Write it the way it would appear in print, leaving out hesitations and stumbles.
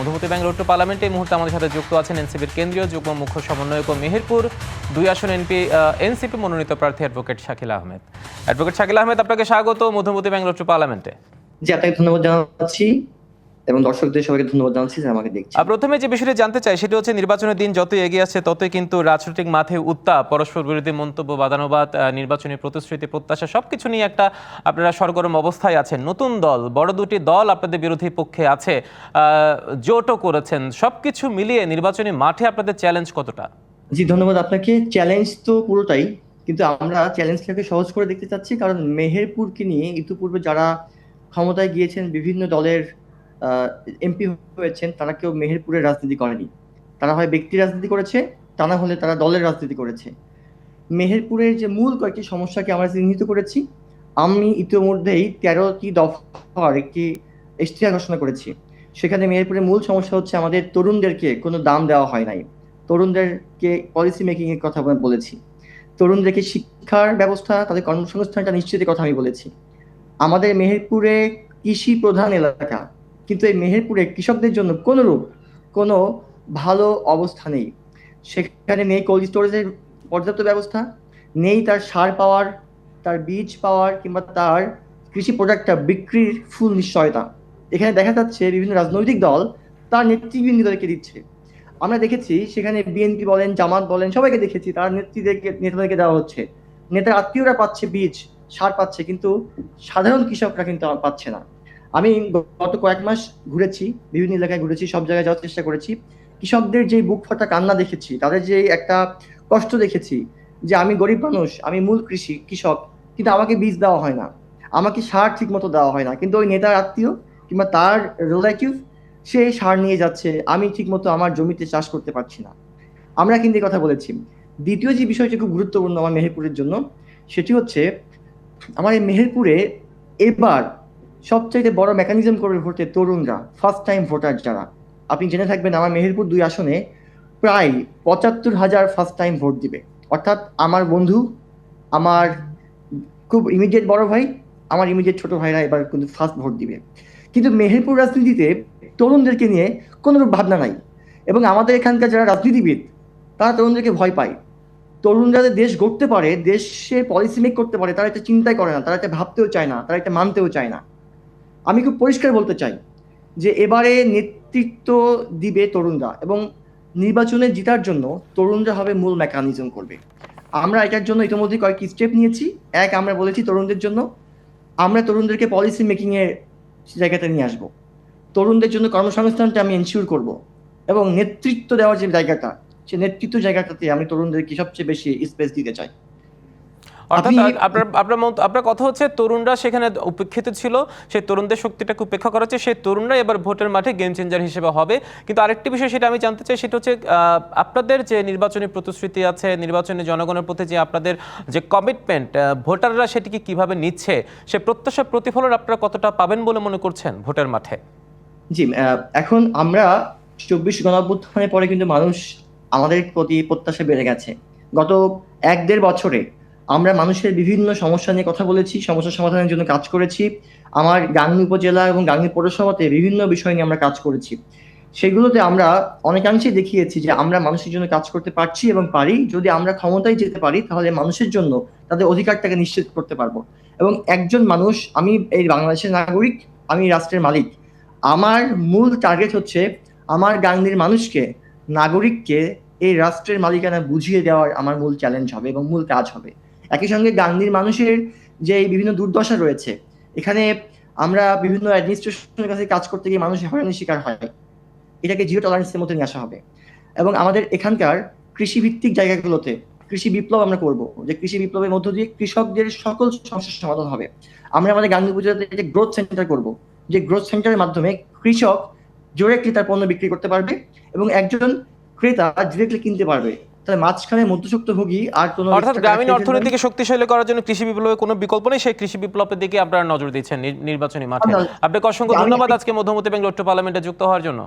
Madhumati bank road two পার্লামেন্টে এই মুহূর্তে আমাদের সাথে যুক্ত আছেন এনসিপির কেন্দ্রীয় যুগ্ম মুখ্য সমন্বয়ক ও মেহেরপুর 2 আসন এনসিপি মনোনীত প্রার্থী অ্যাডভোকেট শাকিল আহমেদ। অ্যাডভোকেট শাকিল আহমেদ, আপনাকে স্বাগত মধুমতি ব্যাংক রোড টু পার্লামেন্টে। জি, আপনাকে ধন্যবাদ জানাচ্ছি এবং দর্শকদের সবাইকে ধন্যবাদ জানাচ্ছি যে আমাকে দেখছেন। প্রথমে যে বিষয়টি জানতে চাই সেটা হচ্ছে নির্বাচনের দিন যতই এগিয়ে আসছে ততই কিন্তু রাজনৈতিক মাঠে উত্তাপ, পরস্পর বিরোধী মন্তব্য, বাদানুবাদ, নির্বাচনী প্রতিশ্রুতি, প্রত্যাশা সবকিছু নিয়ে একটা আপনারা সরগরম অবস্থায় আছেন। নতুন দল, বড় দুটি দল আপনাদের বিরোধী পক্ষে আছে, জোটও করেছেন। সবকিছু মিলিয়ে নির্বাচনী মাঠে আপনাদের চ্যালেঞ্জ কতটা? জি, ধন্যবাদ আপনাকে। চ্যালেঞ্জ তো পুরোটাই, কিন্তু আমরা চ্যালেঞ্জটাকে সহজ করে দেখতে চাচ্ছি, কারণ মেহেরপুরকে নিয়ে ইতিপূর্বে যারা ক্ষমতায় গিয়েছেন, বিভিন্ন দলের এমপি হয়েছেন, তারা কেউ মেহেরপুরের রাজনীতি করেনি। তারা হয় ব্যক্তি রাজনীতি করেছে, তা না হলে তারা দলের রাজনীতি করেছে। মেহেরপুরের যে মূল কয়েকটি সমস্যাকে আমরা চিহ্নিত করেছি। আমি ইতিমধ্যেই 13টি দফার একটি ইশতেহার ঘোষণা করেছি। সেখানে মেহেরপুরের মূল সমস্যা হচ্ছে আমাদের তরুণদেরকে কোনো দাম দেওয়া হয় নাই। তরুণদেরকে পলিসি মেকিং এর কথা বলেছি। তরুণদেরকে শিক্ষার ব্যবস্থা, তাদের কর্মসংস্থানটা নিশ্চিতের কথা আমি বলেছি। আমাদের মেহেরপুরে কৃষি প্রধান এলাকা, কিন্তু এই মেহেরপুরে কৃষকদের জন্য কোনো ভালো অবস্থা নেই। সেখানে নেই কোল্ড স্টোরেজের পর্যাপ্ত ব্যবস্থা, নেই তার সার পাওয়ার, তার বীজ পাওয়ার, কিংবা তার কৃষি প্রোডাক্টটা বিক্রির ফুল নিশ্চয়তা। এখানে দেখা যাচ্ছে বিভিন্ন রাজনৈতিক দল তার নেতৃবৃন্দদেরকে দিচ্ছে। আমরা দেখেছি সেখানে বিএনপি বলেন, জামাত বলেন, সবাইকে দেখেছি তার নেতাদেরকে দেওয়া হচ্ছে। নেতার আত্মীয়রা পাচ্ছে বীজ, সার পাচ্ছে, কিন্তু সাধারণ কৃষকরা কিন্তু পাচ্ছে না। আমি গত কয়েক মাস ঘুরেছি, বিভিন্ন এলাকায় ঘুরেছি, সব জায়গায় যাওয়ার চেষ্টা করেছি। কৃষকদের যে বুক ফাটা কান্না দেখেছি, তাদের যে একটা কষ্ট দেখেছি, যে আমি গরিব মানুষ, আমি মূল কৃষক, কিন্তু আমাকে বীজ দেওয়া হয় না, আমাকে সার ঠিক মতো দেওয়া হয় না, কিন্তু ওই নেতার আত্মীয় কিংবা তার রিলেটিভ সে সার নিয়ে যাচ্ছে, আমি ঠিক মতো আমার জমিতে চাষ করতে পারছি না। আমরা কিন্তু এই কথা বলেছি। দ্বিতীয় যে বিষয়টি খুব গুরুত্বপূর্ণ আমার মেহেরপুরের জন্য, সেটি হচ্ছে আমার এই মেহেরপুরে এবার সবচাইতে বড় মেকানিজম করবে ভোটে তরুণরা, ফার্স্ট টাইম ভোটার যারা। আপনি জেনে থাকবেন আমার মেহেরপুর 2 আসনে প্রায় 75,000 ফার্স্ট টাইম ভোট দিবে। অর্থাৎ আমার বন্ধু, আমার খুব ইমিডিয়েট বড় ভাই, আমার ইমিডিয়েট ছোট ভাইরা এবার কিন্তু ফার্স্ট ভোট দিবে। কিন্তু মেহেরপুর রাজনীতিতে তরুণদেরকে নিয়ে কোনো ভাবনা নাই, এবং আমাদের এখানকার যারা রাজনীতিবিদ তারা তরুণদেরকে ভয় পায়। তরুণরা যে দেশ গড়তে পারে, দেশে পলিসি মেক করতে পারে, তারা এটা চিন্তাই করে না, তারা এটা ভাবতেও চায় না, তারা এটা মানতেও চায় না। আমি খুব পরিষ্কার বলতে চাই যে এবারে নেতৃত্ব দিবে তরুণরা, এবং নির্বাচনে জেতার জন্য তরুণরা হবে মূল মেকানিজম করবে। আমরা এটার জন্য ইতিমধ্যে কয়েকটি স্টেপ নিয়েছি। এক, আমরা বলেছি তরুণদের জন্য আমরা তরুণদেরকে পলিসি মেকিং এর জায়গাতে নিয়ে আসবো। তরুণদের জন্য কর্মসংস্থানটা আমি এনশিওর করব, এবং নেতৃত্ব দেওয়ার যে জায়গাটা, সে নেতৃত্ব জায়গাটাতে আমি তরুণদেরকে সবচেয়ে বেশি স্পেস দিতে চাই। অর্থাৎ আপনার কথা হচ্ছে তরুণরা সেখানে উপেক্ষিত ছিল, সেই তরুণদের শক্তিটাকে উপেক্ষা করা হচ্ছে, সেই তরুণরা এবার ভোটের মাঠে গেম চেঞ্জার হিসেবে হবে। কিন্তু আরেকটি বিষয় সেটা আমি জানতে চাই, সেটা হচ্ছে আপনাদের যে নির্বাচনী প্রতিশ্রুতি আছে, নির্বাচনী জনগণের প্রতি যে আপনাদের যে কমিটমেন্ট, ভোটাররা সেটিকে কিভাবে নিচ্ছে, সে প্রত্যাশা প্রতিফলন আপনারা কতটা পাবেন বলে মনে করছেন ভোটের মাঠে? জি, এখন আমরা 24 গণঅভ্যুত্থানের পরে কিন্তু মানুষ আমাদের প্রতি প্রত্যাশা বেড়ে গেছে। গত 1-1.5 বছরে আমরা মানুষের বিভিন্ন সমস্যা নিয়ে কথা বলেছি, সমস্যা সমাধানের জন্য কাজ করেছি। আমার গাংনী উপজেলা এবং গাংনী পৌরসভাতে বিভিন্ন বিষয় নিয়ে আমরা কাজ করেছি। সেগুলোতে আমরা অনেকাংশেই দেখিয়েছি যে আমরা মানুষের জন্য কাজ করতে পারছি এবং পারি। যদি আমরা ক্ষমতায় যেতে পারি, তাহলে মানুষের জন্য তাদের অধিকারটাকে নিশ্চিত করতে পারবো। এবং একজন মানুষ, আমি এই বাংলাদেশের নাগরিক, আমি রাষ্ট্রের মালিক। আমার মূল টার্গেট হচ্ছে আমার গাংনীর মানুষকে, নাগরিককে এই রাষ্ট্রের মালিকানা বুঝিয়ে দেওয়ার আমার মূল চ্যালেঞ্জ হবে এবং মূল কাজ হবে। একই সঙ্গে গাংনীর মানুষের যে বিভিন্ন দুর্দশা রয়েছে, এখানে আমরা বিভিন্ন অ্যাডমিনিস্ট্রেশনের কাছে কাজ করতে গিয়ে মানুষ হয়রানির শিকার হয়, এটাকে জিরো টলারেন্সের মধ্যে নিয়ে আসা হবে। এবং আমাদের এখানকার কৃষিভিত্তিক জায়গাগুলোতে কৃষি বিপ্লব আমরা করব, যে কৃষি বিপ্লবের মধ্য দিয়ে কৃষকদের সকল সমস্যার সমাধান হবে। আমরা আমাদের গাংনী উপজেলাতে একটা গ্রোথ সেন্টার করব, যে গ্রোথ সেন্টারের মাধ্যমে কৃষক ডিরেক্টলি তার পণ্য বিক্রি করতে পারবে এবং একজন ক্রেতা ডিরেক্টলি কিনতে পারবে। তাহলে মাঝখানে মধ্যস্বত্বভোগী আর কোনো, অর্থাৎ গ্রামীণ অর্থনীতিকে শক্তিশালী করার জন্য কৃষি বিপ্লবের কোনো বিকল্প নেই, সেই কৃষি বিপ্লবের দিকে আপনারা নজর দিচ্ছেন নির্বাচনী মাঠে। আপনাকে অসংখ্য ধন্যবাদ আজকে মধুমতি ব্যাংক রোড টু পার্লামেন্টে যুক্ত হওয়ার জন্য।